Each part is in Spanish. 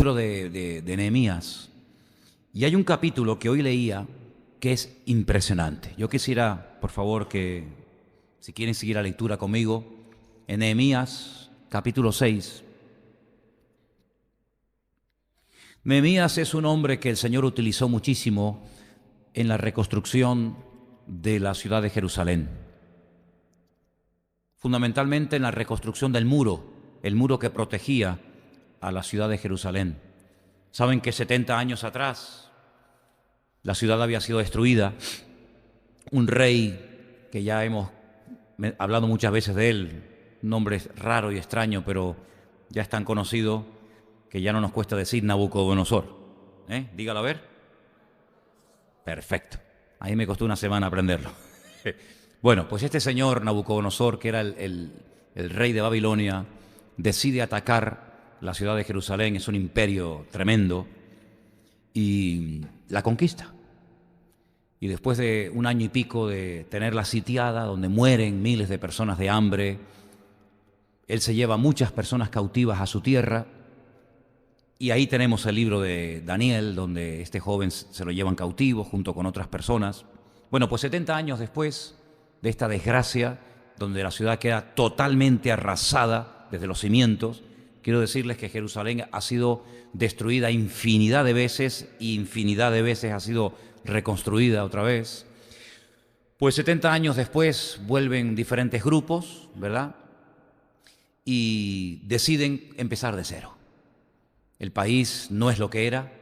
libro de Nehemías. Y hay un capítulo que hoy leía que es impresionante. Yo quisiera, por favor, que si quieren seguir la lectura conmigo, en Nehemías capítulo 6. Nehemías es un hombre que el Señor utilizó muchísimo en la reconstrucción de la ciudad de Jerusalén. Fundamentalmente en la reconstrucción del muro, el muro que protegía a la ciudad de Jerusalén. Saben que 70 años atrás la ciudad había sido destruida. Un rey que ya hemos hablado muchas veces de él, un nombre raro y extraño, pero ya es tan conocido que ya no nos cuesta decir Nabucodonosor. Dígalo a ver. Perfecto. Ahí me costó una semana aprenderlo. Bueno, pues este señor Nabucodonosor, que era el rey de Babilonia, decide atacar la ciudad de Jerusalén. Es un imperio tremendo y la conquista. Y después de un año y pico de tenerla sitiada, donde mueren miles de personas de hambre, él se lleva muchas personas cautivas a su tierra. Y ahí tenemos el libro de Daniel, donde este joven se lo llevan cautivo junto con otras personas. Bueno, pues 70 años después de esta desgracia, donde la ciudad queda totalmente arrasada desde los cimientos, quiero decirles que Jerusalén ha sido destruida infinidad de veces y infinidad de veces ha sido reconstruida otra vez. Pues 70 años después vuelven diferentes grupos, ¿verdad? Y deciden empezar de cero. El país no es lo que era,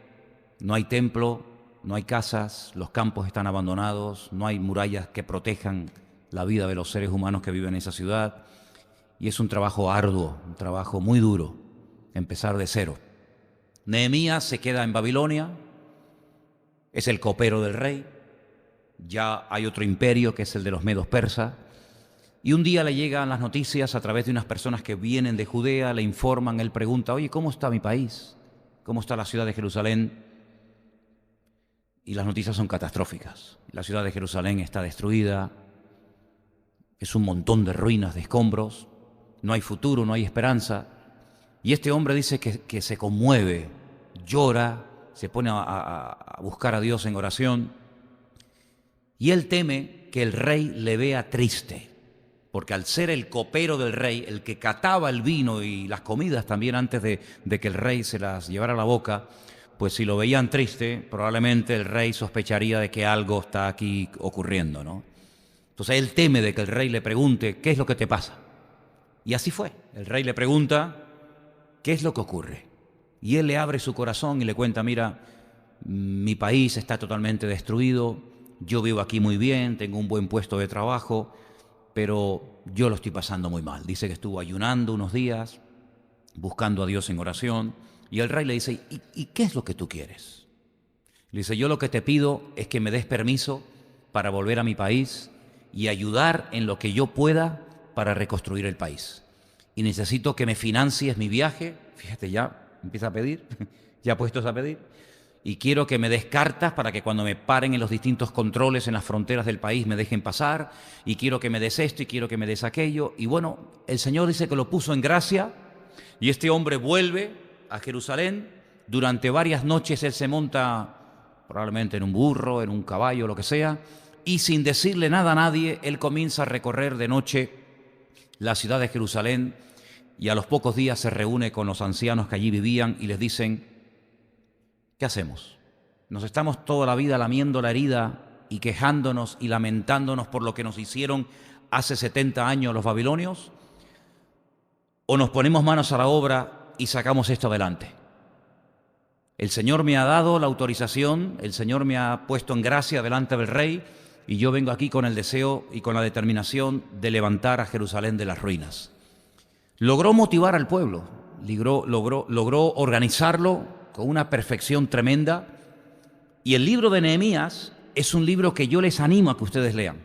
no hay templo, no hay casas, los campos están abandonados, no hay murallas que protejan la vida de los seres humanos que viven en esa ciudad. Y es un trabajo arduo, un trabajo muy duro, empezar de cero. Nehemías se queda en Babilonia, es el copero del rey, ya hay otro imperio que es el de los medos persas, y un día le llegan las noticias a través de unas personas que vienen de Judea, le informan, él pregunta, oye, ¿cómo está mi país? ¿Cómo está la ciudad de Jerusalén? Y las noticias son catastróficas. La ciudad de Jerusalén está destruida, es un montón de ruinas, de escombros, no hay futuro, no hay esperanza. Y este hombre dice que se conmueve, llora, se pone a buscar a Dios en oración. Y él teme que el rey le vea triste, porque al ser el copero del rey, el que cataba el vino y las comidas también antes de que el rey se las llevara a la boca, pues si lo veían triste, probablemente el rey sospecharía de que algo está aquí ocurriendo, ¿no? Entonces él teme de que el rey le pregunte, ¿qué es lo que te pasa? Y así fue. El rey le pregunta, ¿qué es lo que ocurre? Y él le abre su corazón y le cuenta, mira, mi país está totalmente destruido, yo vivo aquí muy bien, tengo un buen puesto de trabajo, pero yo lo estoy pasando muy mal. Dice que estuvo ayunando unos días, buscando a Dios en oración, y el rey le dice, ¿y qué es lo que tú quieres? Le dice, yo lo que te pido es que me des permiso para volver a mi país y ayudar en lo que yo pueda para reconstruir el país. Y necesito que me financies mi viaje. Fíjate, ya empieza a pedir, ya puestos a pedir. Y quiero que me des cartas para que cuando me paren en los distintos controles en las fronteras del país me dejen pasar. Y quiero que me des esto y quiero que me des aquello. Y bueno, el Señor dice que lo puso en gracia. Y este hombre vuelve a Jerusalén. Durante varias noches él se monta probablemente en un burro, en un caballo, lo que sea. Y sin decirle nada a nadie, él comienza a recorrer de noche la ciudad de Jerusalén. Y a los pocos días se reúne con los ancianos que allí vivían y les dicen, ¿qué hacemos? ¿Nos estamos toda la vida lamiendo la herida y quejándonos y lamentándonos por lo que nos hicieron hace 70 años los babilonios? ¿O nos ponemos manos a la obra y sacamos esto adelante? El Señor me ha dado la autorización, el Señor me ha puesto en gracia delante del rey y yo vengo aquí con el deseo y con la determinación de levantar a Jerusalén de las ruinas. Logró motivar al pueblo, logró organizarlo con una perfección tremenda. Y el libro de Nehemías es un libro que yo les animo a que ustedes lean,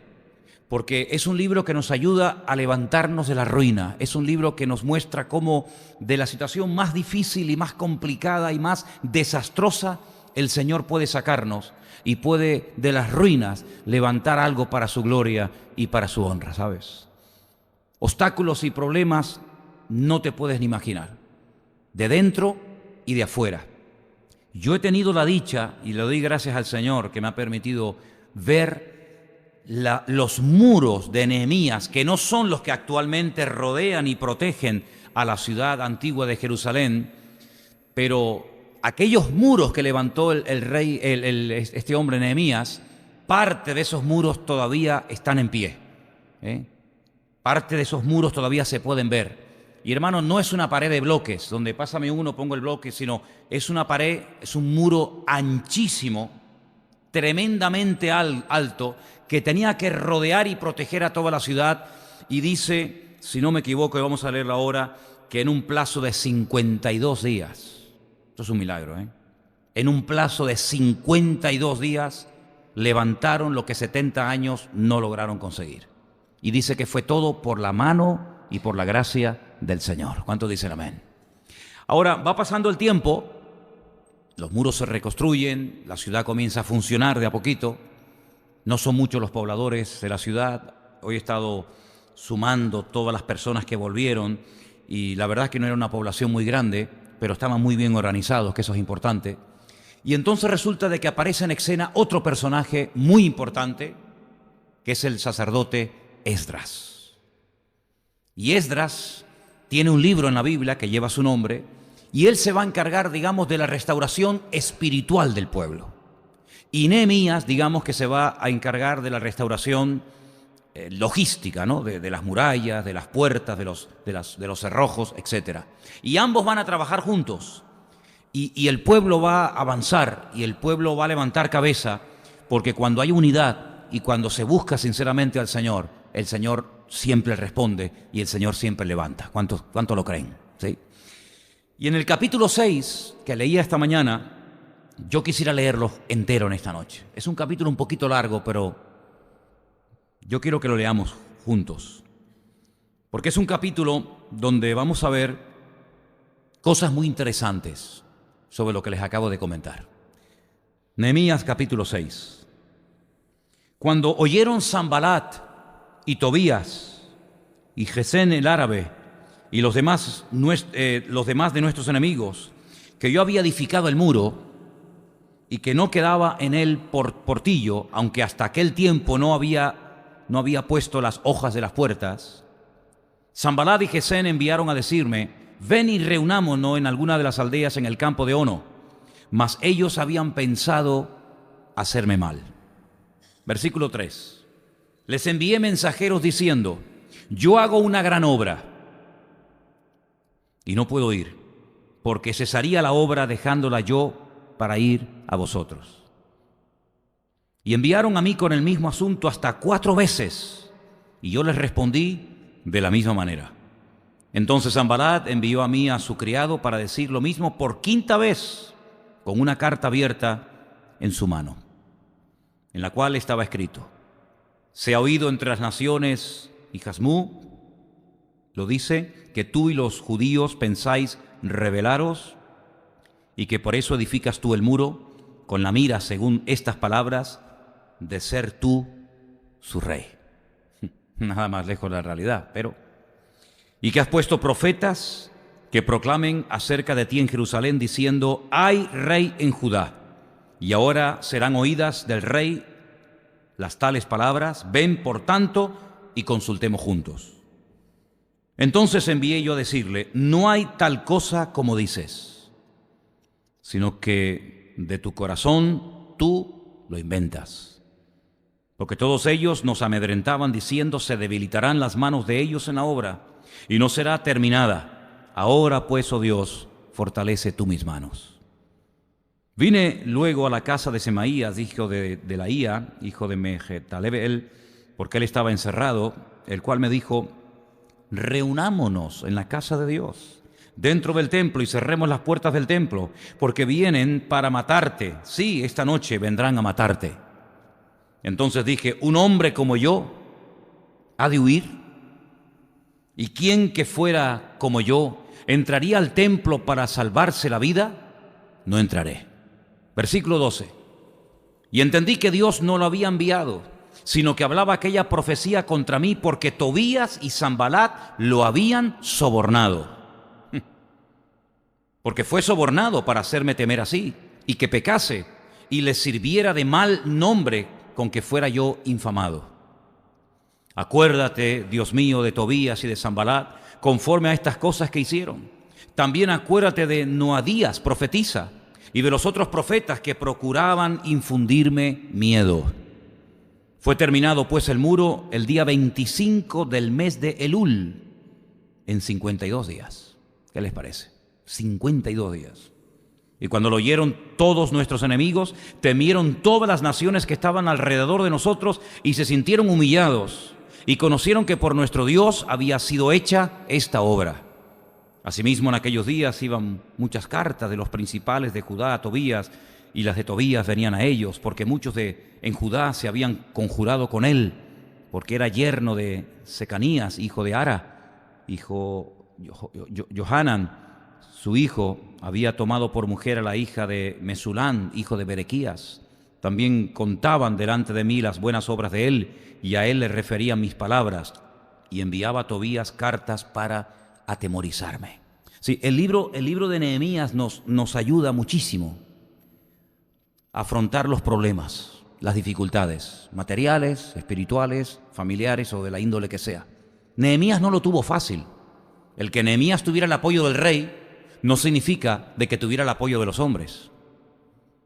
porque es un libro que nos ayuda a levantarnos de la ruina. Es un libro que nos muestra cómo de la situación más difícil y más complicada y más desastrosa el Señor puede sacarnos y puede de las ruinas levantar algo para su gloria y para su honra, ¿sabes? Obstáculos y problemas no te puedes ni imaginar. De dentro y de afuera. Yo he tenido la dicha, y le doy gracias al Señor que me ha permitido ver los muros de Nehemías, que no son los que actualmente rodean y protegen a la ciudad antigua de Jerusalén, pero aquellos muros que levantó el rey, este hombre Nehemías, parte de esos muros todavía están en pie, ¿eh? Parte de esos muros todavía se pueden ver. Y hermano, no es una pared de bloques, donde pásame uno, pongo el bloque, sino es una pared, es un muro anchísimo, tremendamente alto, que tenía que rodear y proteger a toda la ciudad. Y dice, si no me equivoco, y vamos a leerlo ahora, que en un plazo de 52 días, esto es un milagro, ¿eh? En un plazo de 52 días levantaron lo que 70 años no lograron conseguir. Y dice que fue todo por la mano y por la gracia del Señor. ¿Cuántos dicen amén? Ahora va pasando el tiempo, los muros se reconstruyen, la ciudad comienza a funcionar de a poquito. No son muchos los pobladores de la ciudad. Hoy he estado sumando todas las personas que volvieron y la verdad es que no era una población muy grande, pero estaban muy bien organizados, que eso es importante. Y entonces resulta de que aparece en escena otro personaje muy importante, que es el sacerdote Esdras. Y Esdras tiene un libro en la Biblia que lleva su nombre, y él se va a encargar, digamos, de la restauración espiritual del pueblo. Y Nehemías, digamos, que se va a encargar de la restauración logística, ¿no? De las murallas, de las puertas, de los cerrojos, etc. Y ambos van a trabajar juntos. Y el pueblo va a avanzar, y el pueblo va a levantar cabeza, porque cuando hay unidad y cuando se busca sinceramente al Señor, el Señor siempre responde y el Señor siempre levanta. ¿Cuánto lo creen? ¿Sí? Y en el capítulo 6, que leía esta mañana, yo quisiera leerlo entero en esta noche. Es un capítulo un poquito largo, pero yo quiero que lo leamos juntos. Porque es un capítulo donde vamos a ver cosas muy interesantes sobre lo que les acabo de comentar. Nehemías capítulo 6. Cuando oyeron Sanbalat y Tobías y Gesén el árabe y los demás de nuestros enemigos, que yo había edificado el muro y que no quedaba en él portillo, aunque hasta aquel tiempo no había puesto las hojas de las puertas, Sanbalat y Gesén enviaron a decirme: ven y reunámonos en alguna de las aldeas en el campo de Ono. Mas ellos habían pensado hacerme mal. Versículo 3. Les envié mensajeros diciendo: yo hago una gran obra y no puedo ir, porque cesaría la obra dejándola yo para ir a vosotros. Y enviaron a mí con el mismo asunto hasta 4 veces, y yo les respondí de la misma manera. Entonces Sanbalat envió a mí a su criado para decir lo mismo por 5ª vez, con una carta abierta en su mano, en la cual estaba escrito: se ha oído entre las naciones, y Jasmú lo dice, que tú y los judíos pensáis rebelaros, y que por eso edificas tú el muro, con la mira, según estas palabras, de ser tú su rey. Nada más lejos de la realidad, pero... y que has puesto profetas que proclamen acerca de ti en Jerusalén, diciendo: hay rey en Judá. Y ahora serán oídas del rey las tales palabras. Ven, por tanto, y consultemos juntos. Entonces envié yo a decirle: no hay tal cosa como dices, sino que de tu corazón tú lo inventas. Porque todos ellos nos amedrentaban diciendo: se debilitarán las manos de ellos en la obra, y no será terminada. Ahora pues, oh Dios, fortalece tú mis manos. Vine luego a la casa de Semaías, hijo de Delaía, hijo de Mehetabel, porque él estaba encerrado, el cual me dijo: reunámonos en la casa de Dios, dentro del templo, y cerremos las puertas del templo, porque vienen para matarte. Sí, esta noche vendrán a matarte. Entonces dije: ¿un hombre como yo ha de huir? ¿Y quién que fuera como yo entraría al templo para salvarse la vida? No entraré. Versículo 12. Y entendí que Dios no lo había enviado, sino que hablaba aquella profecía contra mí, porque Tobías y Sanbalat lo habían sobornado. porque fue sobornado para hacerme temer así, y que pecase, y le sirviera de mal nombre con que fuera yo infamado. Acuérdate, Dios mío, de Tobías y de Sanbalat, conforme a estas cosas que hicieron. También acuérdate de Noadías, profetisa, y de los otros profetas que procuraban infundirme miedo. Fue terminado pues el muro el día 25 del mes de Elul, en 52 días. ¿Qué les parece? 52 días. Y cuando lo oyeron todos nuestros enemigos, temieron todas las naciones que estaban alrededor de nosotros y se sintieron humillados y conocieron que por nuestro Dios había sido hecha esta obra. Asimismo, en aquellos días iban muchas cartas de los principales de Judá a Tobías, y las de Tobías venían a ellos, porque muchos en Judá se habían conjurado con él, porque era yerno de Secanías, hijo de Ara, Johanan, su hijo, había tomado por mujer a la hija de Mesulán, hijo de Berequías. También contaban delante de mí las buenas obras de él, y a él le referían mis palabras, y enviaba a Tobías cartas para atemorizarme. Sí, el libro de Nehemías nos ayuda muchísimo a afrontar los problemas, las dificultades materiales, espirituales, familiares o de la índole que sea. Nehemías no lo tuvo fácil. El que Nehemías tuviera el apoyo del rey no significa de que tuviera el apoyo de los hombres.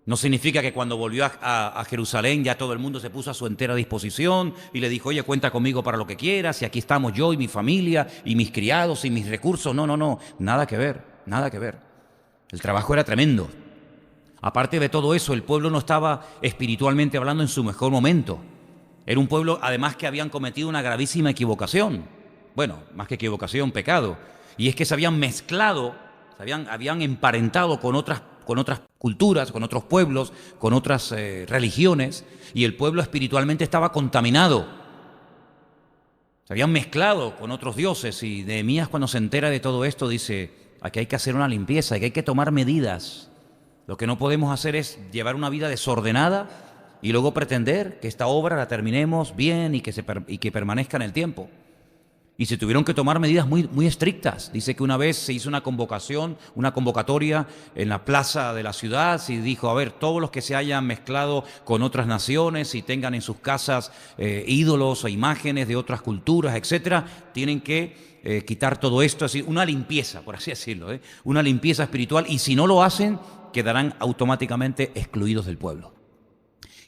No significa que cuando volvió a Jerusalén ya todo el mundo se puso a su entera disposición y le dijo, oye, cuenta conmigo para lo que quieras, y aquí estamos yo y mi familia y mis criados y mis recursos. No, nada que ver, nada que ver. El trabajo era tremendo. Aparte de todo eso, el pueblo no estaba espiritualmente hablando en su mejor momento. Era un pueblo, además, que habían cometido una gravísima equivocación. Bueno, más que equivocación, pecado. Y es que se habían mezclado, habían emparentado con otras culturas, con otros pueblos, con otras religiones, y el pueblo espiritualmente estaba contaminado. Se habían mezclado con otros dioses, y Nehemías, cuando se entera de todo esto, dice, aquí hay que hacer una limpieza, aquí hay que tomar medidas. Lo que no podemos hacer es llevar una vida desordenada y luego pretender que esta obra la terminemos bien y que permanezca en el tiempo. Y se tuvieron que tomar medidas muy estrictas. Dice que una vez se hizo una convocatoria en la plaza de la ciudad, y dijo, a ver, todos los que se hayan mezclado con otras naciones y tengan en sus casas ídolos o imágenes de otras culturas, etcétera, tienen que quitar todo esto, así, una limpieza, por así decirlo, una limpieza espiritual, y si no lo hacen, quedarán automáticamente excluidos del pueblo.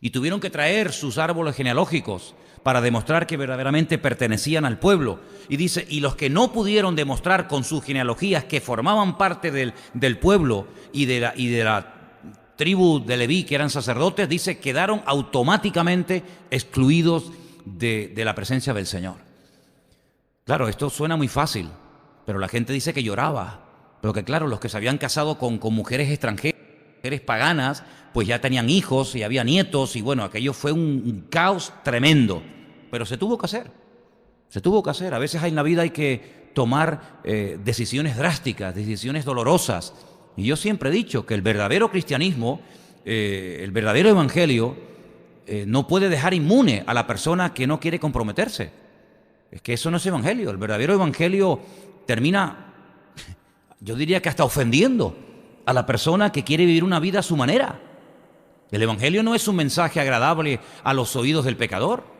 Y tuvieron que traer sus árboles genealógicos para demostrar que verdaderamente pertenecían al pueblo. Y dice, y los que no pudieron demostrar con sus genealogías que formaban parte del pueblo y de la tribu de Leví, que eran sacerdotes, dice, quedaron automáticamente excluidos de la presencia del Señor. Claro, esto suena muy fácil, pero la gente dice que lloraba. Pero que claro, los que se habían casado con mujeres extranjeras, mujeres paganas, pues ya tenían hijos y había nietos, y bueno, aquello fue un caos tremendo. Pero se tuvo que hacer. Se tuvo que hacer. A veces en la vida hay que tomar decisiones drásticas, decisiones dolorosas. Y yo siempre he dicho que el verdadero cristianismo, el verdadero evangelio, no puede dejar inmune a la persona que no quiere comprometerse. Es que eso no es evangelio. El verdadero evangelio termina, yo diría que hasta ofendiendo a la persona que quiere vivir una vida a su manera. El evangelio no es un mensaje agradable a los oídos del pecador.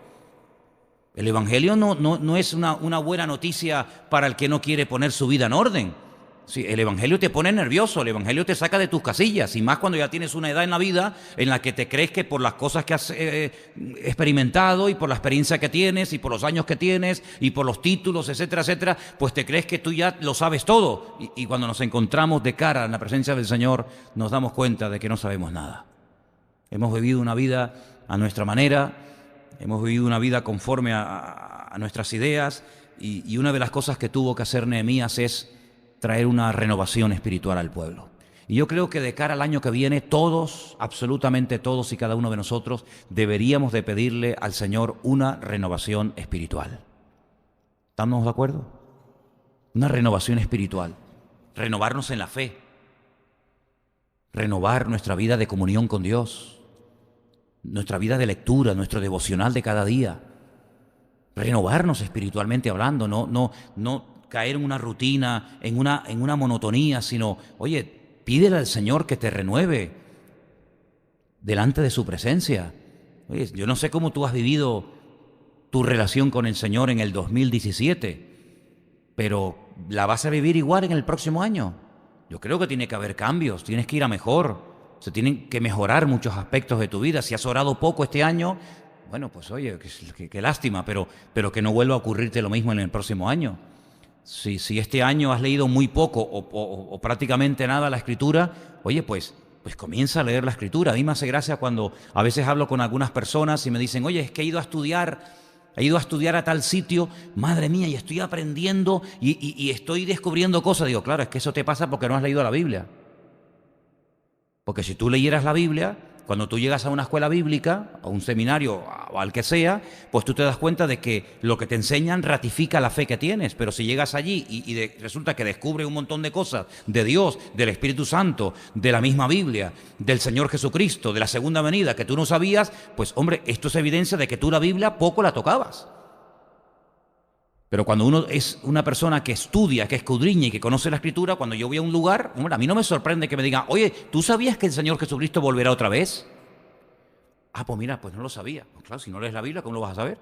El evangelio no es una buena noticia para el que no quiere poner su vida en orden. Sí, el evangelio te pone nervioso, el evangelio te saca de tus casillas, y más cuando ya tienes una edad en la vida en la que te crees que por las cosas que has experimentado y por la experiencia que tienes y por los años que tienes y por los títulos, etcétera, etcétera, pues te crees que tú ya lo sabes todo, y cuando nos encontramos de cara en la presencia del Señor nos damos cuenta de que no sabemos nada. Hemos vivido una vida a nuestra manera, hemos vivido una vida conforme a nuestras ideas, y una de las cosas que tuvo que hacer Nehemías es traer una renovación espiritual al pueblo. Y yo creo que de cara al año que viene, todos, absolutamente todos y cada uno de nosotros, deberíamos de pedirle al Señor una renovación espiritual. ¿Estamos de acuerdo? Una renovación espiritual. Renovarnos en la fe. Renovar nuestra vida de comunión con Dios. Nuestra vida de lectura, nuestro devocional de cada día. Renovarnos espiritualmente hablando, no caer en una rutina, en una monotonía, sino, oye, pídele al Señor que te renueve delante de su presencia. Oye, yo no sé cómo tú has vivido tu relación con el Señor en el 2017, pero la vas a vivir igual en el próximo año. Yo creo que tiene que haber cambios, tienes que ir a mejor, se tienen que mejorar muchos aspectos de tu vida. Si has orado poco este año, bueno, pues oye, qué lástima, pero que no vuelva a ocurrirte lo mismo en el próximo año. Si este año has leído muy poco o prácticamente nada la Escritura, oye, pues comienza a leer la Escritura. A mí me hace gracia cuando a veces hablo con algunas personas y me dicen, oye, es que he ido a estudiar a tal sitio, madre mía, y estoy aprendiendo y estoy descubriendo cosas. Digo, claro, es que eso te pasa porque no has leído la Biblia. Porque si tú leyeras la Biblia, cuando tú llegas a una escuela bíblica, a un seminario o al que sea, pues tú te das cuenta de que lo que te enseñan ratifica la fe que tienes. Pero si llegas allí y resulta que descubres un montón de cosas de Dios, del Espíritu Santo, de la misma Biblia, del Señor Jesucristo, de la segunda venida, que tú no sabías, pues hombre, esto es evidencia de que tú la Biblia poco la tocabas. Pero cuando uno es una persona que estudia, que escudriña y que conoce la Escritura, cuando yo voy a un lugar, hombre, a mí no me sorprende que me digan, oye, ¿tú sabías que el Señor Jesucristo volverá otra vez? Ah, pues mira, pues no lo sabía. Pues claro, si no lees la Biblia, ¿cómo lo vas a saber?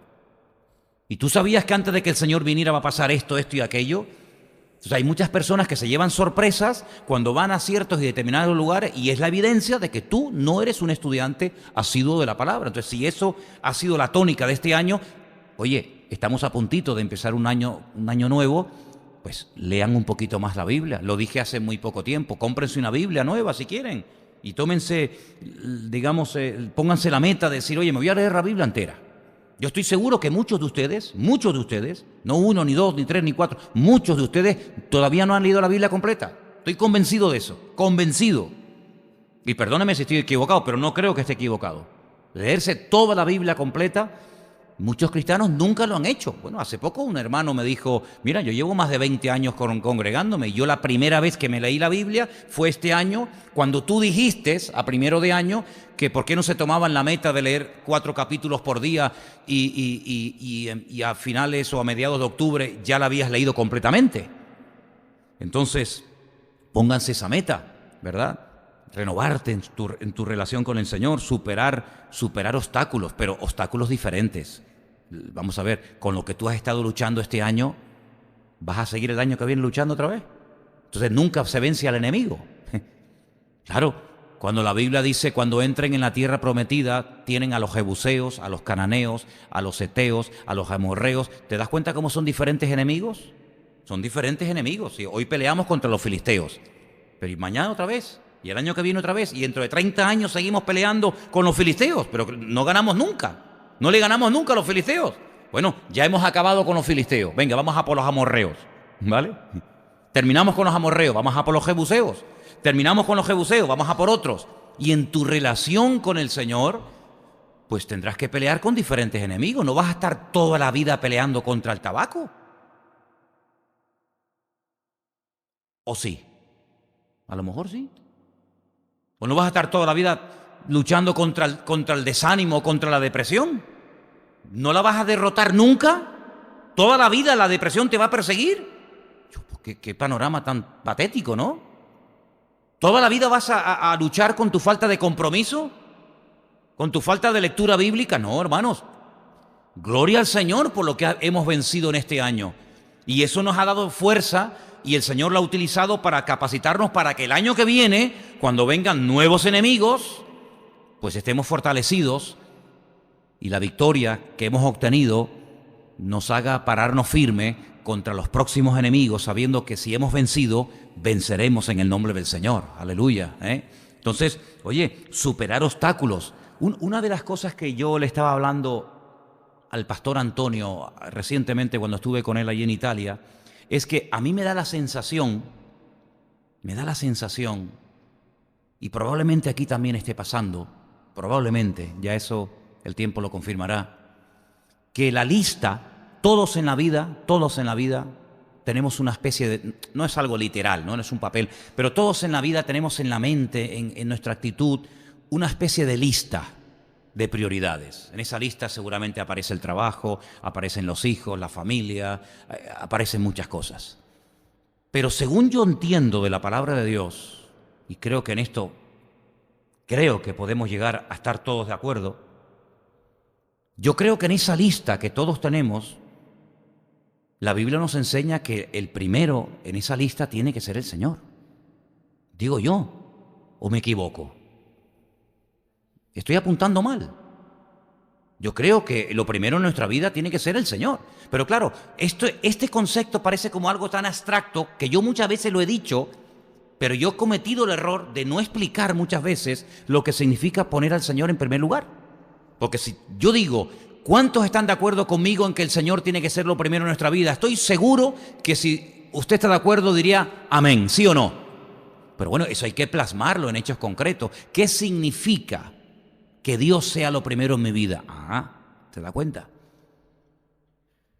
¿Y tú sabías que antes de que el Señor viniera va a pasar esto, esto y aquello? Entonces hay muchas personas que se llevan sorpresas cuando van a ciertos y determinados lugares y es la evidencia de que tú no eres un estudiante asiduo de la palabra. Entonces, si eso ha sido la tónica de este año, oye, estamos a puntito de empezar un año nuevo, pues lean un poquito más la Biblia. Lo dije hace muy poco tiempo, cómprense una Biblia nueva si quieren y tómense, digamos, pónganse la meta de decir, oye, me voy a leer la Biblia entera. Yo estoy seguro que muchos de ustedes, no uno, ni dos, ni tres, ni cuatro, muchos de ustedes todavía no han leído la Biblia completa. Estoy convencido de eso, convencido. Y perdóneme si estoy equivocado, pero no creo que esté equivocado. Leerse toda la Biblia completa, muchos cristianos nunca lo han hecho. Bueno, hace poco un hermano me dijo, mira, yo llevo más de 20 años congregándome y yo la primera vez que me leí la Biblia fue este año, cuando tú dijiste a primero de año que por qué no se tomaban la meta de leer 4 capítulos por día y a finales o a mediados de octubre ya la habías leído completamente. Entonces, pónganse esa meta, ¿verdad? Renovarte en tu relación con el Señor, superar obstáculos, pero obstáculos diferentes. Vamos a ver, con lo que tú has estado luchando este año, ¿vas a seguir el año que viene luchando otra vez? Entonces nunca se vence al enemigo. Claro, cuando la Biblia dice, cuando entren en la tierra prometida, tienen a los jebuseos, a los cananeos, a los heteos, a los amorreos. ¿Te das cuenta cómo son diferentes enemigos? Son diferentes enemigos. ¿Sí? Hoy peleamos contra los filisteos, pero ¿y mañana otra vez? Y el año que viene otra vez, y dentro de 30 años seguimos peleando con los filisteos, pero no ganamos nunca. No le ganamos nunca a los filisteos. Bueno, ya hemos acabado con los filisteos. Venga, vamos a por los amorreos, ¿vale? Terminamos con los amorreos, vamos a por los jebuseos. Terminamos con los jebuseos, vamos a por otros. Y en tu relación con el Señor, pues tendrás que pelear con diferentes enemigos. No vas a estar toda la vida peleando contra el tabaco. ¿O sí? A lo mejor sí. ¿O no vas a estar toda la vida luchando contra el desánimo, contra la depresión? ¿No la vas a derrotar nunca? ¿Toda la vida la depresión te va a perseguir? Qué panorama tan patético, ¿no? ¿Toda la vida vas a luchar con tu falta de compromiso? ¿Con tu falta de lectura bíblica? No, hermanos. Gloria al Señor por lo que hemos vencido en este año. Y eso nos ha dado fuerza y el Señor lo ha utilizado para capacitarnos para que el año que viene, cuando vengan nuevos enemigos, pues estemos fortalecidos y la victoria que hemos obtenido nos haga pararnos firme contra los próximos enemigos, sabiendo que si hemos vencido, venceremos en el nombre del Señor. Aleluya. Entonces, oye, superar obstáculos. Una de las cosas que yo le estaba hablando al pastor Antonio recientemente cuando estuve con él allí en Italia, es que a mí me da la sensación, y probablemente aquí también esté pasando, probablemente, ya eso el tiempo lo confirmará, que la lista, todos en la vida, tenemos una especie de, no es algo literal, no es un papel, pero todos en la vida tenemos en la mente, en nuestra actitud, una especie de lista de prioridades. En esa lista seguramente aparece el trabajo, aparecen los hijos, la familia, aparecen muchas cosas. Pero según yo entiendo de la palabra de Dios, y creo que en esto, creo que podemos llegar a estar todos de acuerdo, yo creo que en esa lista que todos tenemos, la Biblia nos enseña que el primero en esa lista tiene que ser el Señor. ¿Digo yo o me equivoco? ¿Estoy apuntando mal? Yo creo que lo primero en nuestra vida tiene que ser el Señor. Pero claro, este concepto parece como algo tan abstracto que yo muchas veces lo he dicho, pero yo he cometido el error de no explicar muchas veces lo que significa poner al Señor en primer lugar. Porque si yo digo, ¿cuántos están de acuerdo conmigo en que el Señor tiene que ser lo primero en nuestra vida? Estoy seguro que si usted está de acuerdo diría amén, ¿sí o no? Pero bueno, eso hay que plasmarlo en hechos concretos. ¿Qué significa que Dios sea lo primero en mi vida? ¿te das cuenta?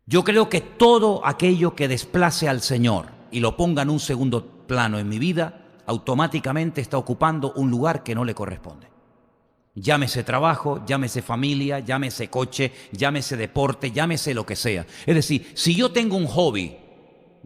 Yo creo que todo aquello que desplace al Señor y lo ponga en un segundo plano en mi vida, automáticamente está ocupando un lugar que no le corresponde. Llámese trabajo, llámese familia, llámese coche, llámese deporte, llámese lo que sea. Es decir, si yo tengo un hobby,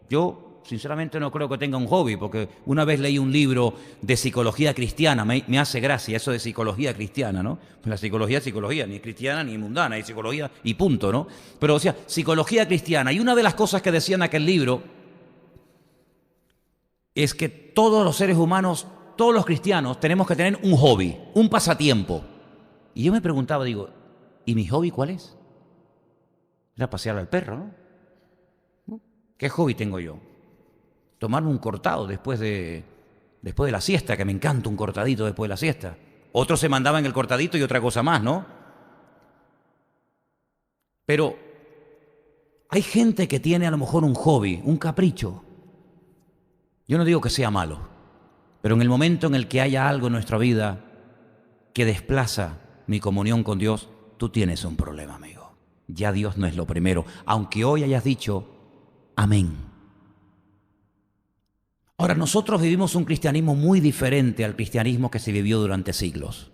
yo sinceramente no creo que tenga un hobby, porque una vez leí un libro de psicología cristiana, me hace gracia eso de psicología cristiana, ¿no? La psicología es psicología, ni cristiana ni mundana, es psicología y punto, ¿no? Pero o sea, psicología cristiana. Y una de las cosas que decía en aquel libro es que todos los seres humanos, todos los cristianos, tenemos que tener un hobby, un pasatiempo. Y yo me preguntaba, digo, ¿y mi hobby cuál es? Era pasear al perro, ¿no? ¿Qué hobby tengo yo? Tomarme un cortado después de la siesta, que me encanta un cortadito después de la siesta. Otros se mandaban el cortadito y otra cosa más, ¿no? Pero hay gente que tiene a lo mejor un hobby, un capricho. Yo no digo que sea malo, pero en el momento en el que haya algo en nuestra vida que desplaza mi comunión con Dios, tú tienes un problema, amigo. Ya Dios no es lo primero, aunque hoy hayas dicho amén. Ahora, nosotros vivimos un cristianismo muy diferente al cristianismo que se vivió durante siglos.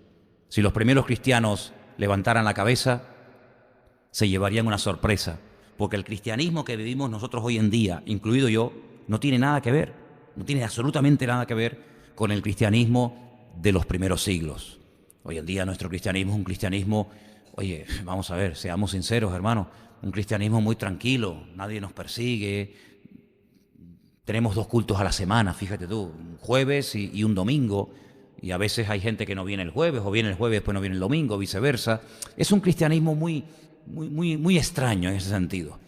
Si los primeros cristianos levantaran la cabeza, se llevarían una sorpresa, porque el cristianismo que vivimos nosotros hoy en día, incluido yo, no tiene nada que ver, no tiene absolutamente nada que ver con el cristianismo de los primeros siglos. Hoy en día nuestro cristianismo es un cristianismo, oye, vamos a ver, seamos sinceros, hermanos, un cristianismo muy tranquilo, nadie nos persigue. Tenemos 2 cultos a la semana, fíjate tú, un jueves y un domingo, y a veces hay gente que no viene el jueves, o viene el jueves y después no viene el domingo, viceversa. Es un cristianismo muy extraño en ese sentido.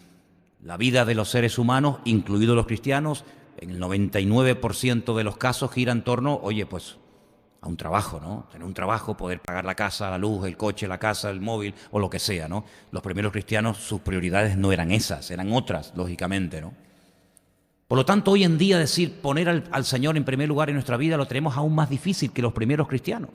La vida de los seres humanos, incluidos los cristianos, en el 99% de los casos gira en torno, oye, pues, a un trabajo, ¿no? Tener un trabajo, poder pagar la casa, la luz, el coche, la casa, el móvil, o lo que sea, ¿no? Los primeros cristianos, sus prioridades no eran esas, eran otras, lógicamente, ¿no? Por lo tanto, hoy en día decir poner al Señor en primer lugar en nuestra vida lo tenemos aún más difícil que los primeros cristianos.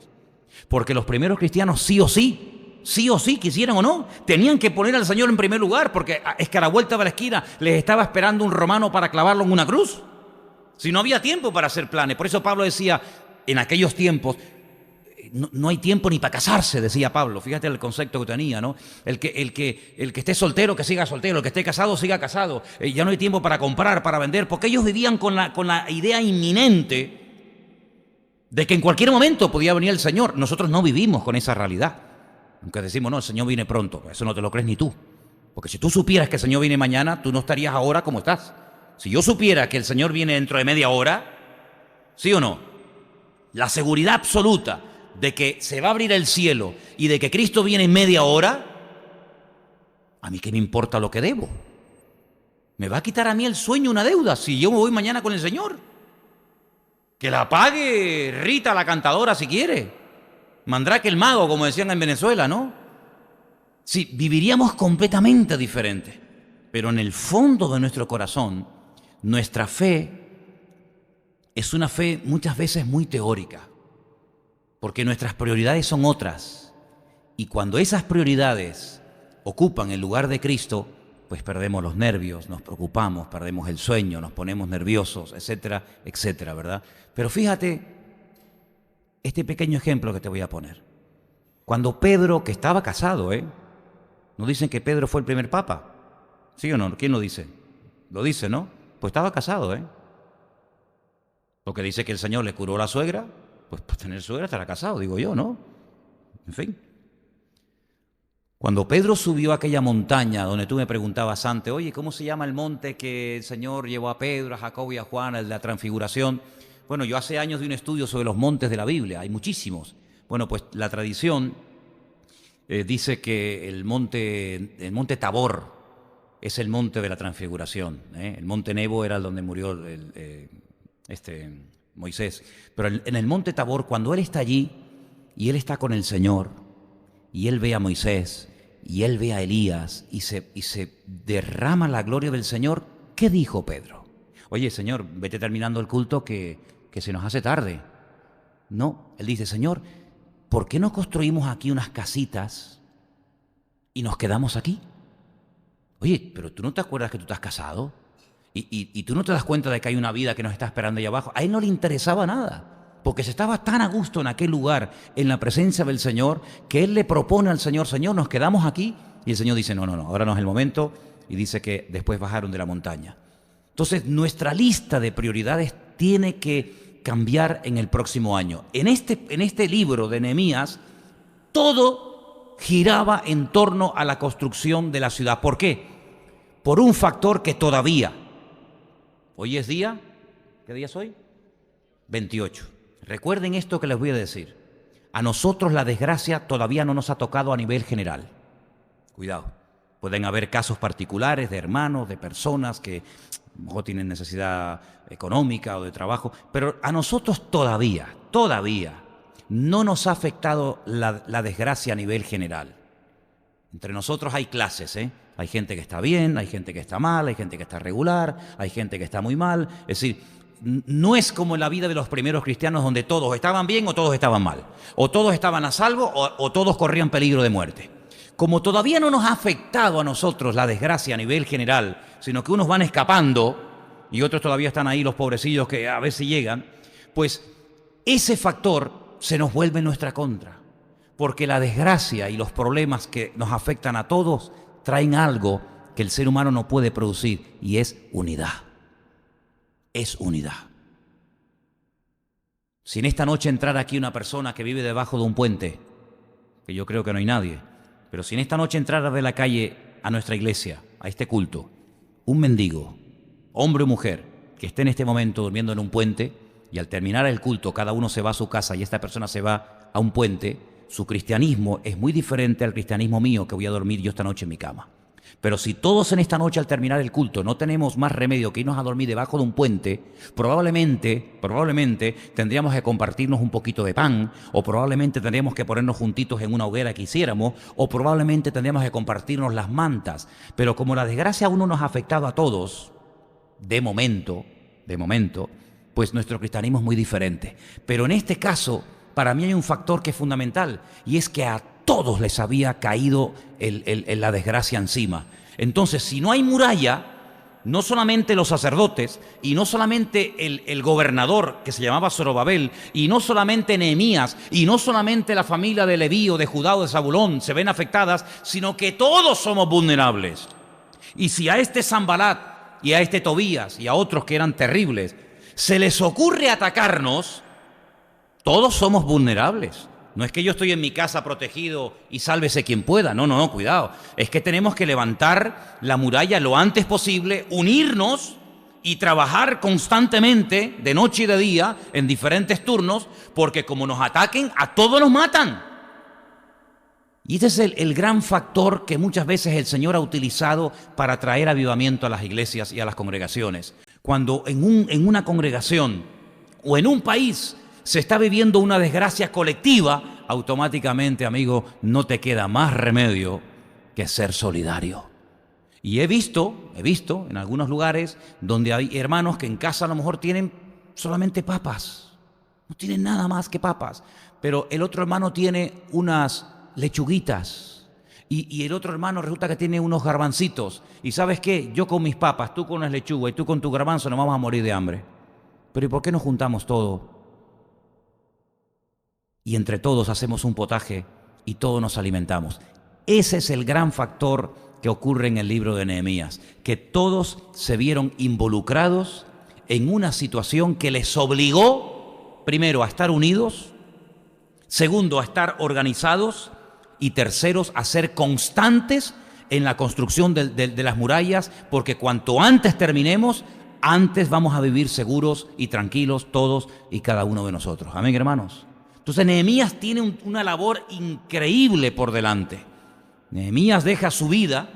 Porque los primeros cristianos sí o sí, quisieran o no, tenían que poner al Señor en primer lugar, porque es que a la vuelta de la esquina les estaba esperando un romano para clavarlo en una cruz. Si no había tiempo para hacer planes. Por eso Pablo decía, en aquellos tiempos, no hay tiempo ni para casarse, decía Pablo. Fíjate el concepto que tenía, ¿no? El que esté soltero, que siga soltero. El que esté casado, siga casado. Ya no hay tiempo para comprar, para vender. Porque ellos vivían con la idea inminente de que en cualquier momento podía venir el Señor. Nosotros no vivimos con esa realidad. Aunque decimos, no, el Señor viene pronto. Eso no te lo crees ni tú. Porque si tú supieras que el Señor viene mañana, tú no estarías ahora como estás. Si yo supiera que el Señor viene dentro de media hora, ¿sí o no? La seguridad absoluta de que se va a abrir el cielo y de que Cristo viene en media hora, ¿a mí qué me importa lo que debo? ¿Me va a quitar a mí el sueño una deuda si yo me voy mañana con el Señor? Que la pague Rita la cantadora si quiere. Mandrake el mago, como decían en Venezuela, ¿no? Sí, viviríamos completamente diferente. Pero en el fondo de nuestro corazón, nuestra fe es una fe muchas veces muy teórica. Porque nuestras prioridades son otras. Y cuando esas prioridades ocupan el lugar de Cristo, pues perdemos los nervios, nos preocupamos, perdemos el sueño, nos ponemos nerviosos, etcétera, etcétera, ¿verdad? Pero fíjate este pequeño ejemplo que te voy a poner. Cuando Pedro, que estaba casado, ¿no dicen que Pedro fue el primer papa? ¿Sí o no? ¿Quién lo dice? Lo dice, ¿no? Pues estaba casado, Porque dice que el Señor le curó a la suegra, pues para tener suegra estará casado, digo yo, ¿no? En fin. Cuando Pedro subió a aquella montaña donde tú me preguntabas antes, oye, ¿cómo se llama el monte que el Señor llevó a Pedro, a Jacobo y a Juan, el de la Transfiguración? Bueno, yo hace años di un estudio sobre los montes de la Biblia, hay muchísimos. Bueno, pues la tradición dice que el monte Tabor es el monte de la Transfiguración. El monte Nebo era el donde murió Moisés. Pero en el monte Tabor, cuando él está allí y él está con el Señor y él ve a Moisés y él ve a Elías y se derrama la gloria del Señor, ¿qué dijo Pedro? Oye, Señor, vete terminando el culto que se nos hace tarde. No, él dice, Señor, ¿por qué no construimos aquí unas casitas y nos quedamos aquí? Oye, pero ¿tú no te acuerdas que tú estás casado? ¿Y tú no te das cuenta de que hay una vida que nos está esperando ahí abajo? A él no le interesaba nada, porque se estaba tan a gusto en aquel lugar, en la presencia del Señor, que él le propone al Señor, Señor, nos quedamos aquí. Y el Señor dice, no, ahora no es el momento. Y dice que después bajaron de la montaña. Entonces, nuestra lista de prioridades tiene que cambiar en el próximo año. En este libro de Nehemías, todo giraba en torno a la construcción de la ciudad. ¿Por qué? Por un factor que todavía, hoy es día, ¿qué día es hoy? 28. Recuerden esto que les voy a decir. A nosotros la desgracia todavía no nos ha tocado a nivel general. Cuidado. Pueden haber casos particulares de hermanos, de personas que a lo mejor tienen necesidad económica o de trabajo, pero a nosotros todavía no nos ha afectado la desgracia a nivel general. Entre nosotros hay clases, Hay gente que está bien, hay gente que está mal, hay gente que está regular, hay gente que está muy mal. Es decir, no es como en la vida de los primeros cristianos donde todos estaban bien o todos estaban mal. O todos estaban a salvo o todos corrían peligro de muerte. Como todavía no nos ha afectado a nosotros la desgracia a nivel general, sino que unos van escapando y otros todavía están ahí, los pobrecillos que a veces llegan, pues ese factor se nos vuelve en nuestra contra. Porque la desgracia y los problemas que nos afectan a todos traen algo que el ser humano no puede producir y es unidad. Es unidad. Si en esta noche entrara aquí una persona que vive debajo de un puente, que yo creo que no hay nadie, pero si en esta noche entrara de la calle a nuestra iglesia, a este culto, un mendigo, hombre o mujer, que esté en este momento durmiendo en un puente y al terminar el culto cada uno se va a su casa y esta persona se va a un puente, su cristianismo es muy diferente al cristianismo mío que voy a dormir yo esta noche en mi cama. Pero si todos en esta noche al terminar el culto no tenemos más remedio que irnos a dormir debajo de un puente, probablemente tendríamos que compartirnos un poquito de pan, o probablemente tendríamos que ponernos juntitos en una hoguera que hiciéramos, o probablemente tendríamos que compartirnos las mantas. Pero como la desgracia aún no nos ha afectado a todos, de momento, pues nuestro cristianismo es muy diferente. Pero en este caso, para mí hay un factor que es fundamental, y es que a todos les había caído la desgracia encima. Entonces, si no hay muralla, no solamente los sacerdotes, y no solamente el gobernador, que se llamaba Zorobabel, y no solamente Nehemías, y no solamente la familia de Leví o de Judá o de Zabulón se ven afectadas, sino que todos somos vulnerables. Y si a este Sanbalat y a este Tobías y a otros que eran terribles se les ocurre atacarnos, todos somos vulnerables. No es que yo estoy en mi casa protegido y sálvese quien pueda. No, cuidado. Es que tenemos que levantar la muralla lo antes posible, unirnos y trabajar constantemente, de noche y de día, en diferentes turnos, porque como nos ataquen, a todos nos matan. Y este es el gran factor que muchas veces el Señor ha utilizado para traer avivamiento a las iglesias y a las congregaciones. Cuando en una congregación o en un país se está viviendo una desgracia colectiva, automáticamente, amigo, no te queda más remedio que ser solidario. Y he visto en algunos lugares donde hay hermanos que en casa a lo mejor tienen solamente papas, no tienen nada más que papas, pero el otro hermano tiene unas lechuguitas y el otro hermano resulta que tiene unos garbancitos. Y ¿sabes qué? Yo con mis papas, tú con las lechugas y tú con tu garbanzo nos vamos a morir de hambre. Pero ¿y por qué no juntamos todo? Y entre todos hacemos un potaje y todos nos alimentamos. Ese es el gran factor que ocurre en el libro de Nehemías, que todos se vieron involucrados en una situación que les obligó, primero, a estar unidos, segundo, a estar organizados y terceros, a ser constantes en la construcción de las murallas, porque cuanto antes terminemos, antes vamos a vivir seguros y tranquilos todos y cada uno de nosotros. Amén, hermanos. Entonces Nehemías tiene una labor increíble por delante. Nehemías deja su vida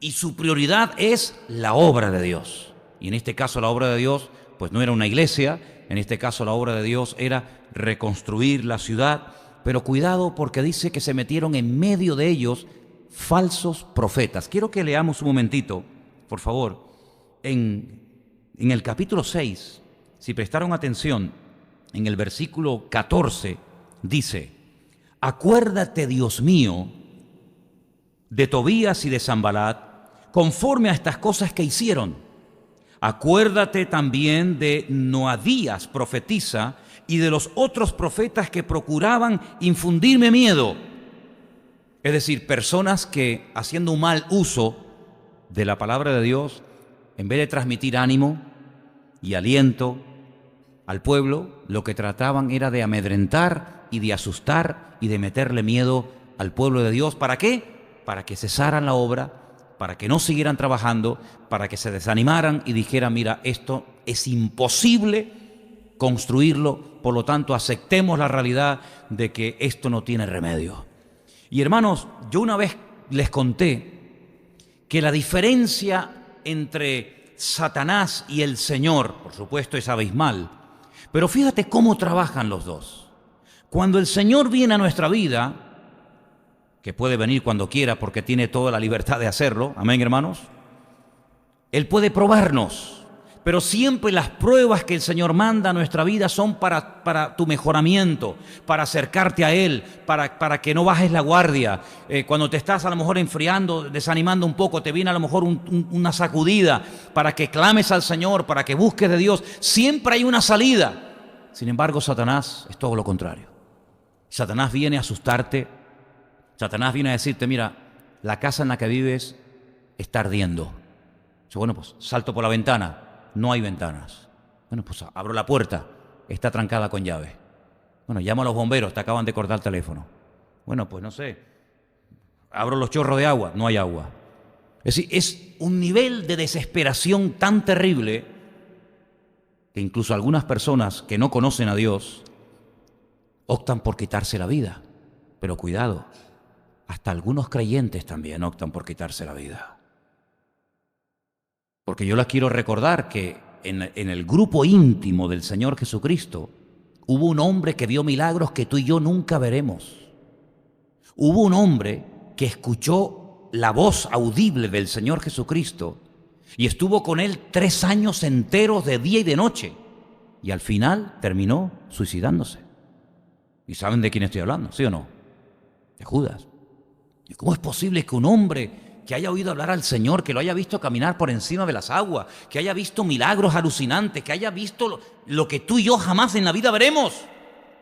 y su prioridad es la obra de Dios. Y en este caso la obra de Dios pues no era una iglesia, en este caso la obra de Dios era reconstruir la ciudad, pero cuidado porque dice que se metieron en medio de ellos falsos profetas. Quiero que leamos un momentito, por favor, en el capítulo 6, si prestaron atención, en el versículo 14, dice: acuérdate, Dios mío, de Tobías y de Sanbalat, conforme a estas cosas que hicieron. Acuérdate también de Noadías, profetisa, y de los otros profetas que procuraban infundirme miedo. Es decir, personas que, haciendo un mal uso de la palabra de Dios, en vez de transmitir ánimo y aliento al pueblo, lo que trataban era de amedrentar y de asustar y de meterle miedo al pueblo de Dios. ¿Para qué? Para que cesaran la obra, para que no siguieran trabajando, para que se desanimaran y dijeran: mira, esto es imposible construirlo, por lo tanto aceptemos la realidad de que esto no tiene remedio. Y hermanos, yo una vez les conté que la diferencia entre Satanás y el Señor, por supuesto, es abismal, pero fíjate cómo trabajan los dos. Cuando el Señor viene a nuestra vida, que puede venir cuando quiera porque tiene toda la libertad de hacerlo, amén, hermanos, Él puede probarnos, pero siempre las pruebas que el Señor manda a nuestra vida son para tu mejoramiento, para acercarte a Él, para que no bajes la guardia. Cuando te estás a lo mejor enfriando, desanimando un poco, te viene a lo mejor una sacudida, para que clames al Señor, para que busques de Dios. Siempre hay una salida. Sin embargo, Satanás es todo lo contrario. Satanás viene a asustarte. Satanás viene a decirte: mira, la casa en la que vives está ardiendo. Bueno, pues salto por la ventana. No hay ventanas. Bueno, pues abro la puerta, está trancada con llave. Bueno, llamo a los bomberos, te acaban de cortar el teléfono. Bueno, pues no sé, abro los chorros de agua, no hay agua. Es decir, es un nivel de desesperación tan terrible que incluso algunas personas que no conocen a Dios optan por quitarse la vida. Pero cuidado, hasta algunos creyentes también optan por quitarse la vida. Porque yo les quiero recordar que en el grupo íntimo del Señor Jesucristo hubo un hombre que vio milagros que tú y yo nunca veremos. Hubo un hombre que escuchó la voz audible del Señor Jesucristo y estuvo con Él 3 años enteros de día y de noche. Y al final terminó suicidándose. ¿Y saben de quién estoy hablando? ¿Sí o no? De Judas. ¿Y cómo es posible que un hombre que haya oído hablar al Señor, que lo haya visto caminar por encima de las aguas, que haya visto milagros alucinantes, que haya visto lo que tú y yo jamás en la vida veremos,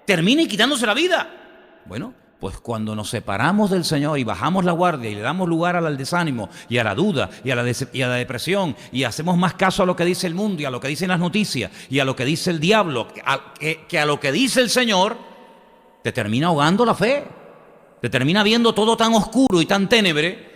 termine quitándose la vida? Bueno, pues cuando nos separamos del Señor y bajamos la guardia y le damos lugar al desánimo y a la duda y a la depresión y hacemos más caso a lo que dice el mundo y a lo que dicen las noticias y a lo que dice el diablo que a lo que dice el Señor, te termina ahogando la fe, te termina viendo todo tan oscuro y tan ténebre.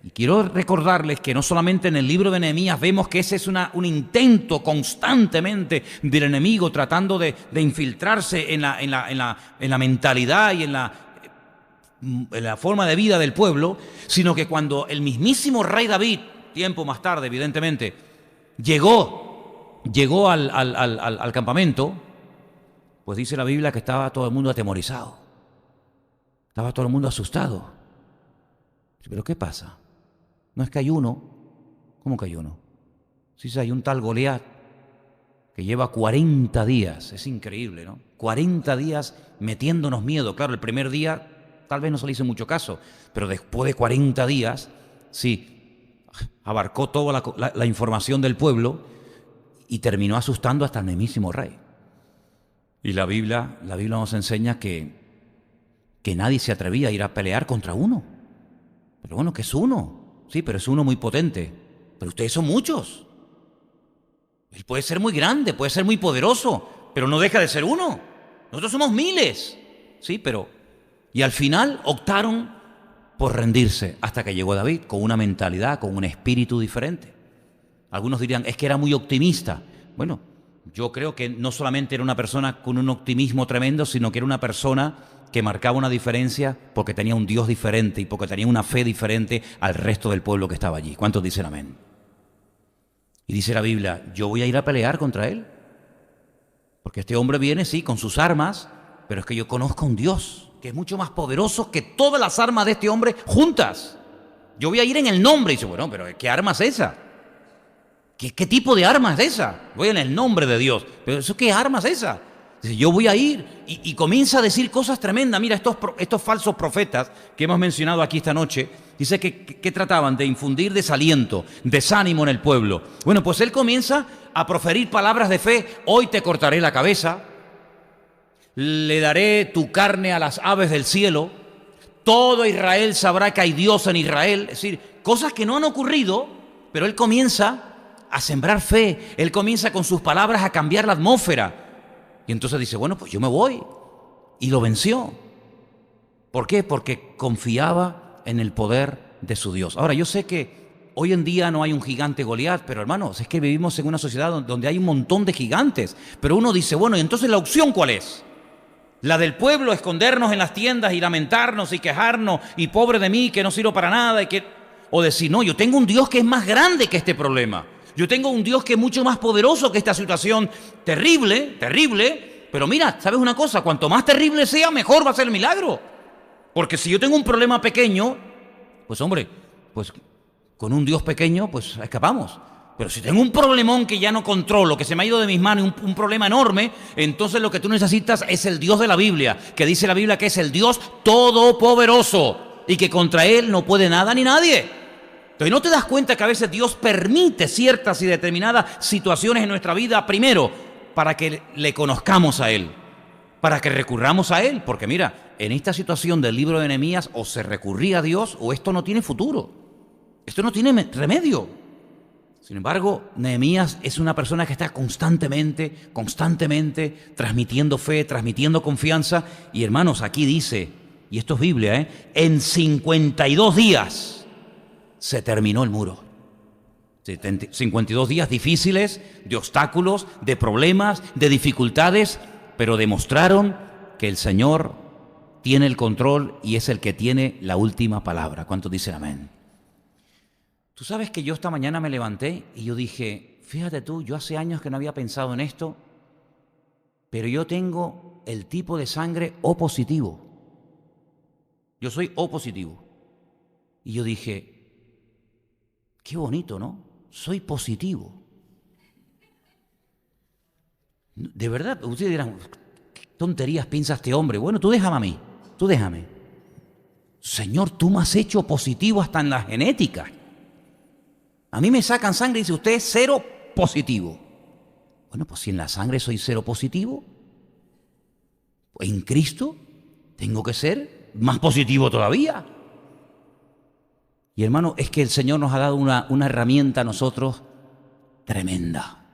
Y quiero recordarles que no solamente en el libro de Nehemías vemos que ese es un intento constantemente del enemigo tratando de infiltrarse en la mentalidad y en la forma de vida del pueblo, sino que cuando el mismísimo rey David, tiempo más tarde evidentemente, llegó al campamento, pues dice la Biblia que estaba todo el mundo atemorizado, estaba todo el mundo asustado. ¿Pero qué pasa? No es que hay uno. ¿Cómo que hay uno? Sí, hay un tal Goliat que lleva 40 días. Es increíble, ¿no? 40 días metiéndonos miedo. Claro, el primer día tal vez no se le hizo mucho caso, pero después de 40 días, sí, abarcó toda la información del pueblo y terminó asustando hasta el mismísimo rey. Y la Biblia nos enseña que nadie se atrevía a ir a pelear contra uno. Pero bueno, que es uno. Sí, pero es uno muy potente. Pero ustedes son muchos. Él puede ser muy grande, puede ser muy poderoso, pero no deja de ser uno. Nosotros somos miles, ¿sí? Y al final optaron por rendirse hasta que llegó David con una mentalidad, con un espíritu diferente. Algunos dirían, es que era muy optimista. Bueno, yo creo que no solamente era una persona con un optimismo tremendo, sino que era una persona que marcaba una diferencia porque tenía un Dios diferente y porque tenía una fe diferente al resto del pueblo que estaba allí. ¿Cuántos dicen amén? Y dice la Biblia, yo voy a ir a pelear contra él. Porque este hombre viene, sí, con sus armas, pero es que yo conozco a un Dios que es mucho más poderoso que todas las armas de este hombre juntas. Yo voy a ir en el nombre. Y dice, bueno, pero ¿qué arma es esa? ¿Qué tipo de arma es esa? Voy en el nombre de Dios. ¿Pero eso qué arma es esa? Dice, yo voy a ir. Y comienza a decir cosas tremendas. Mira, estos falsos profetas que hemos mencionado aquí esta noche, dice que trataban de infundir desaliento, desánimo en el pueblo. Bueno, pues él comienza a proferir palabras de fe. Hoy te cortaré la cabeza, le daré tu carne a las aves del cielo, todo Israel sabrá que hay Dios en Israel. Es decir, cosas que no han ocurrido, pero él comienza a sembrar fe. Él comienza con sus palabras a cambiar la atmósfera. Y entonces dice, bueno, pues yo me voy. Y lo venció. ¿Por qué? Porque confiaba en el poder de su Dios. Ahora, yo sé que hoy en día no hay un gigante Goliat, pero hermanos, es que vivimos en una sociedad donde hay un montón de gigantes. Pero uno dice, bueno, ¿y entonces la opción cuál es? La del pueblo, escondernos en las tiendas y lamentarnos y quejarnos y pobre de mí que no sirvo para nada o decir, no, yo tengo un Dios que es más grande que este problema. Yo tengo un Dios que es mucho más poderoso que esta situación terrible, pero mira, ¿sabes una cosa? Cuanto más terrible sea, mejor va a ser el milagro. Porque si yo tengo un problema pequeño, pues hombre, pues con un Dios pequeño, pues escapamos. Pero si tengo un problemón que ya no controlo, que se me ha ido de mis manos, un problema enorme, entonces lo que tú necesitas es el Dios de la Biblia, que dice la Biblia que es el Dios todopoderoso y que contra Él no puede nada ni nadie. Entonces, ¿no te das cuenta que a veces Dios permite ciertas y determinadas situaciones en nuestra vida, primero, para que le conozcamos a Él, para que recurramos a Él? Porque mira, en esta situación del libro de Nehemías, o se recurría a Dios o esto no tiene futuro. Esto no tiene remedio. Sin embargo, Nehemías es una persona que está constantemente transmitiendo fe, transmitiendo confianza. Y hermanos, aquí dice, y esto es Biblia, en 52 días se terminó el muro. 52 días difíciles, de obstáculos, de problemas, de dificultades, pero demostraron que el Señor tiene el control y es el que tiene la última palabra. ¿Cuántos dicen amén? Tú sabes que yo esta mañana me levanté y yo dije, fíjate tú, yo hace años que no había pensado en esto, pero yo tengo el tipo de sangre O positivo. Yo soy O positivo. Y yo dije, qué bonito, ¿no? Soy positivo. De verdad, ustedes dirán, ¿qué tonterías piensa este hombre? Bueno, tú déjame a mí, tú déjame. Señor, tú me has hecho positivo hasta en la genética. A mí me sacan sangre y dice, usted es cero positivo. Bueno, pues si en la sangre soy cero positivo, pues en Cristo tengo que ser más positivo todavía. Y hermano, es que el Señor nos ha dado una herramienta a nosotros tremenda.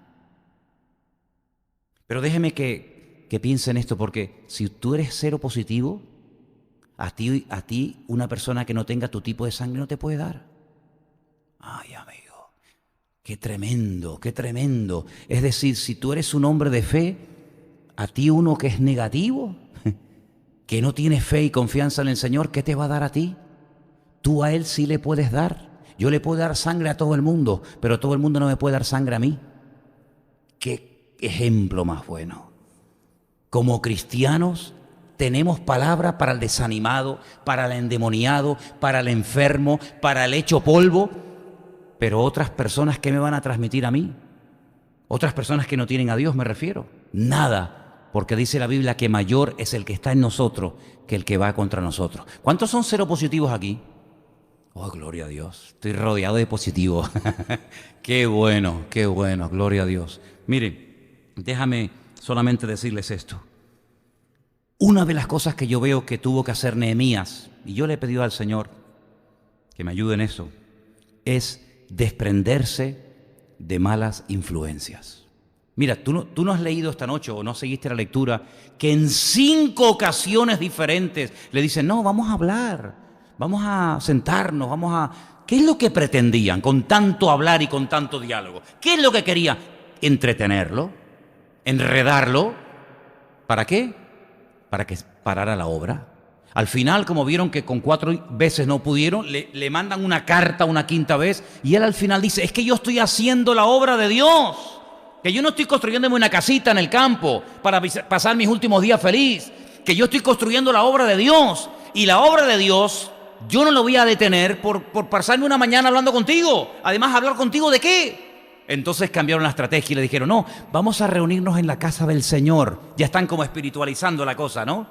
Pero déjeme que piense en esto, porque si tú eres cero positivo, a ti una persona que no tenga tu tipo de sangre no te puede dar. Ay, amigo, qué tremendo, qué tremendo. Es decir, si tú eres un hombre de fe, a ti uno que es negativo, que no tiene fe y confianza en el Señor, ¿qué te va a dar a ti? Tú a Él sí le puedes dar. Yo le puedo dar sangre a todo el mundo, pero todo el mundo no me puede dar sangre a mí. Qué ejemplo más bueno. Como cristianos tenemos palabra para el desanimado, para el endemoniado, para el enfermo, para el hecho polvo, pero otras personas, ¿qué me van a transmitir a mí? Otras personas que no tienen a Dios, me refiero. Nada, porque dice la Biblia que mayor es el que está en nosotros que el que va contra nosotros. ¿Cuántos son seropositivos aquí? Oh, gloria a Dios. Estoy rodeado de positivos. Qué bueno, gloria a Dios. Miren, déjame solamente decirles esto. Una de las cosas que yo veo que tuvo que hacer Nehemías, y yo le he pedido al Señor que me ayude en eso, es desprenderse de malas influencias. Mira, tú no has leído esta noche o no seguiste la lectura que en 5 ocasiones diferentes le dicen, no, vamos a hablar, vamos a sentarnos, vamos a... ¿Qué es lo que pretendían con tanto hablar y con tanto diálogo? ¿Qué es lo que querían? Entretenerlo, enredarlo. ¿Para qué? Para que parara la obra. Al final, como vieron que con 4 veces no pudieron, le mandan una carta una 5ª vez y él al final dice, es que yo estoy haciendo la obra de Dios, que yo no estoy construyéndome una casita en el campo para pasar mis últimos días feliz, que yo estoy construyendo la obra de Dios, y la obra de Dios yo no lo voy a detener por pasarme una mañana hablando contigo. Además, ¿hablar contigo de qué? Entonces cambiaron la estrategia y le dijeron, no, vamos a reunirnos en la casa del Señor. Ya están como espiritualizando la cosa, ¿no?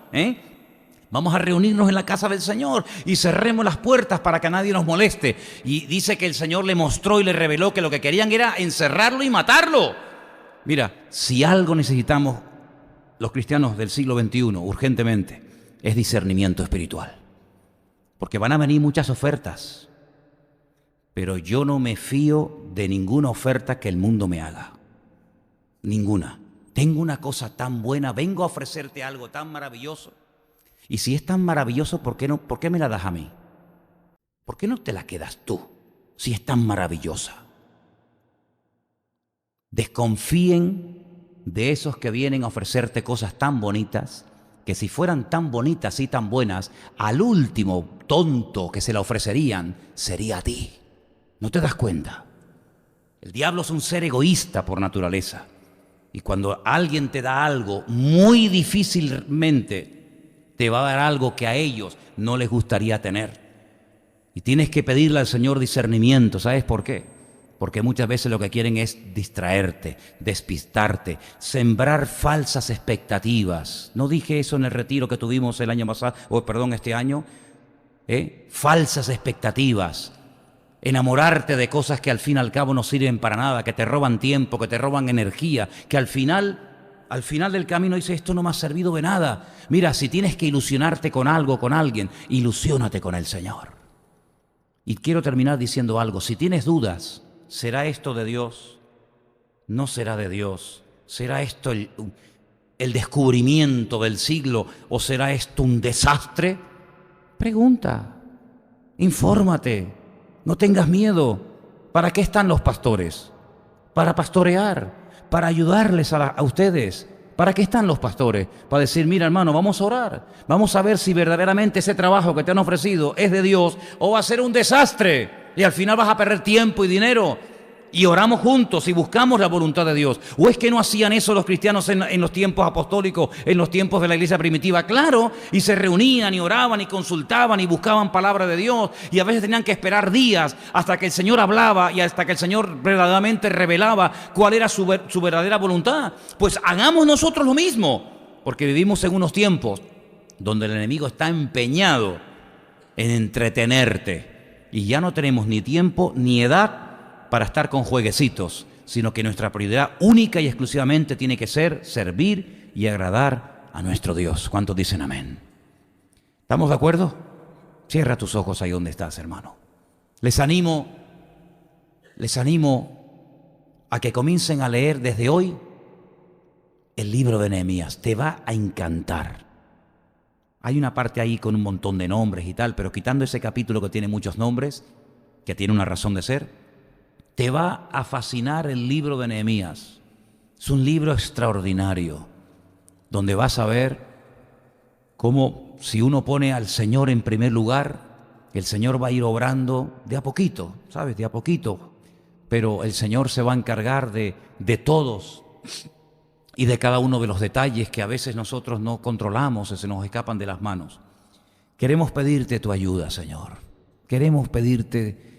Vamos a reunirnos en la casa del Señor y cerremos las puertas para que nadie nos moleste. Y dice que el Señor le mostró y le reveló que lo que querían era encerrarlo y matarlo. Mira, si algo necesitamos los cristianos del siglo XXI urgentemente, es discernimiento espiritual. Porque van a venir muchas ofertas, pero yo no me fío de ninguna oferta que el mundo me haga. Ninguna. Tengo una cosa tan buena, vengo a ofrecerte algo tan maravilloso. Y si es tan maravilloso, ¿por qué me la das a mí? ¿Por qué no te la quedas tú, si es tan maravillosa? Desconfíen de esos que vienen a ofrecerte cosas tan bonitas, que si fueran tan bonitas y tan buenas, al último tonto que se la ofrecerían sería a ti. ¿No te das cuenta? El diablo es un ser egoísta por naturaleza. Y cuando alguien te da algo, muy difícilmente te va a dar algo que a ellos no les gustaría tener. Y tienes que pedirle al Señor discernimiento. ¿Sabes por qué? Porque muchas veces lo que quieren es distraerte, despistarte, sembrar falsas expectativas. ¿No dije eso en el retiro que tuvimos el año pasado, este año? Falsas expectativas. Enamorarte de cosas que al fin y al cabo no sirven para nada, que te roban tiempo, que te roban energía, que al final del camino dices, esto no me ha servido de nada. Mira, si tienes que ilusionarte con algo, con alguien, ilusiónate con el Señor. Y quiero terminar diciendo algo. Si tienes dudas, ¿será esto de Dios? ¿No será de Dios? ¿Será esto el descubrimiento del siglo o será esto un desastre? Pregunta, infórmate, no tengas miedo. ¿Para qué están los pastores? Para pastorear, para ayudarles a ustedes. ¿Para qué están los pastores? Para decir, mira hermano, vamos a orar, vamos a ver si verdaderamente ese trabajo que te han ofrecido es de Dios o va a ser un desastre y al final vas a perder tiempo y dinero. Y oramos juntos y buscamos la voluntad de Dios. ¿O es que no hacían eso los cristianos en los tiempos apostólicos, en los tiempos de la iglesia primitiva? Claro, y se reunían y oraban y consultaban y buscaban palabra de Dios. Y a veces tenían que esperar días hasta que el Señor hablaba y hasta que el Señor verdaderamente revelaba cuál era su verdadera voluntad. Pues hagamos nosotros lo mismo, porque vivimos en unos tiempos donde el enemigo está empeñado en entretenerte. Y ya no tenemos ni tiempo ni edad para estar con jueguecitos, sino que nuestra prioridad única y exclusivamente tiene que ser servir y agradar a nuestro Dios. ¿Cuántos dicen amén? ¿Estamos de acuerdo? Cierra tus ojos ahí donde estás, hermano. Les animo a que comiencen a leer desde hoy el libro de Nehemías. Te va a encantar. Hay una parte ahí con un montón de nombres y tal, pero quitando ese capítulo que tiene muchos nombres, que tiene una razón de ser, te va a fascinar el libro de Nehemías. Es un libro extraordinario, donde vas a ver cómo si uno pone al Señor en primer lugar, el Señor va a ir obrando de a poquito, ¿sabes? De a poquito. Pero el Señor se va a encargar de todos y de cada uno de los detalles que a veces nosotros no controlamos o se nos escapan de las manos. Queremos pedirte tu ayuda, Señor. Queremos pedirte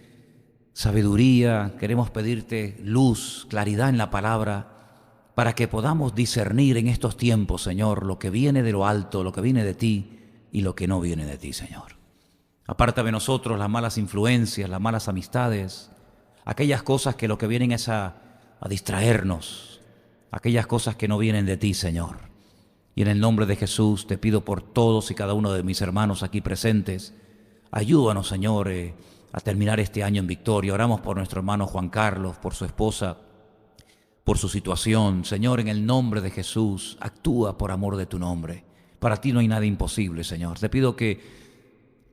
sabiduría, queremos pedirte luz, claridad en la palabra, para que podamos discernir en estos tiempos, Señor, lo que viene de lo alto, lo que viene de ti y lo que no viene de ti, Señor. Aparta de nosotros las malas influencias, las malas amistades, aquellas cosas que lo que vienen es a distraernos, aquellas cosas que no vienen de ti, Señor. Y en el nombre de Jesús te pido por todos y cada uno de mis hermanos aquí presentes, ayúdanos, Señor, a terminar este año en victoria. Oramos por nuestro hermano Juan Carlos, por su esposa, por su situación. Señor, en el nombre de Jesús, actúa por amor de tu nombre. Para ti no hay nada imposible, Señor. Te pido que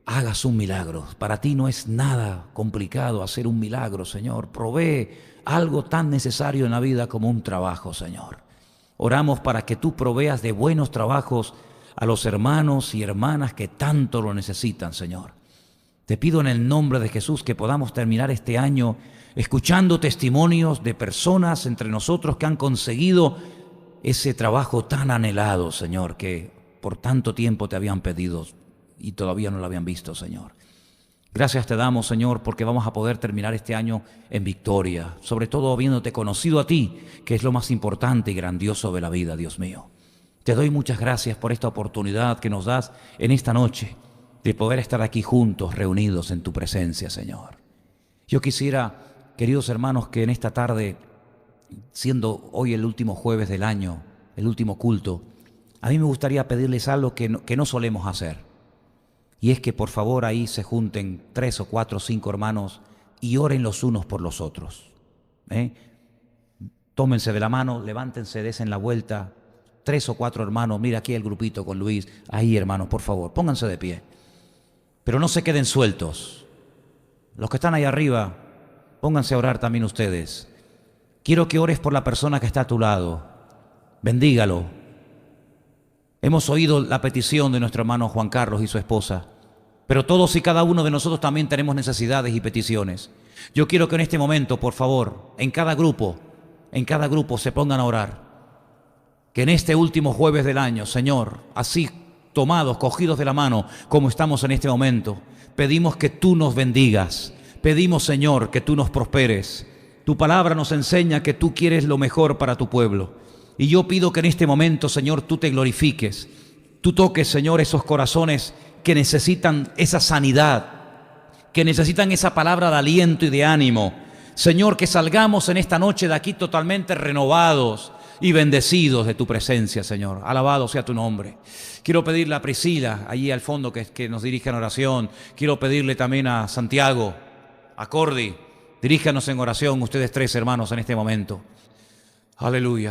hagas un milagro. Para ti no es nada complicado hacer un milagro, Señor. Provee algo tan necesario en la vida como un trabajo, Señor. Oramos para que tú proveas de buenos trabajos a los hermanos y hermanas que tanto lo necesitan, Señor. Te pido en el nombre de Jesús que podamos terminar este año escuchando testimonios de personas entre nosotros que han conseguido ese trabajo tan anhelado, Señor, que por tanto tiempo te habían pedido y todavía no lo habían visto, Señor. Gracias te damos, Señor, porque vamos a poder terminar este año en victoria, sobre todo habiéndote conocido a ti, que es lo más importante y grandioso de la vida, Dios mío. Te doy muchas gracias por esta oportunidad que nos das en esta noche de poder estar aquí juntos, reunidos en tu presencia, Señor. Yo quisiera, queridos hermanos, que en esta tarde, siendo hoy el último jueves del año, el último culto, a mí me gustaría pedirles algo que no solemos hacer. Y es que por favor ahí se junten 3 o 4 o 5 hermanos y oren los unos por los otros. Tómense de la mano, levántense, desen la vuelta. 3 o 4 hermanos, mira aquí el grupito con Luis. Ahí, hermanos, por favor, pónganse de pie. Pero no se queden sueltos. Los que están ahí arriba, pónganse a orar también ustedes. Quiero que ores por la persona que está a tu lado. Bendígalo. Hemos oído la petición de nuestro hermano Juan Carlos y su esposa, pero todos y cada uno de nosotros también tenemos necesidades y peticiones. Yo quiero que en este momento, por favor, en cada grupo se pongan a orar. Que en este último jueves del año, Señor, así tomados, cogidos de la mano, como estamos en este momento, pedimos que tú nos bendigas. Pedimos, Señor, que tú nos prosperes. Tu palabra nos enseña que tú quieres lo mejor para tu pueblo. Y yo pido que en este momento, Señor, tú te glorifiques. Tú toques, Señor, esos corazones que necesitan esa sanidad, que necesitan esa palabra de aliento y de ánimo. Señor, que salgamos en esta noche de aquí totalmente renovados y bendecidos de tu presencia, Señor. Alabado sea tu nombre. Quiero pedirle a Priscila, allí al fondo, que nos dirija en oración. Quiero pedirle también a Santiago, a Cordy. Diríjanos en oración ustedes 3 hermanos en este momento. Aleluya.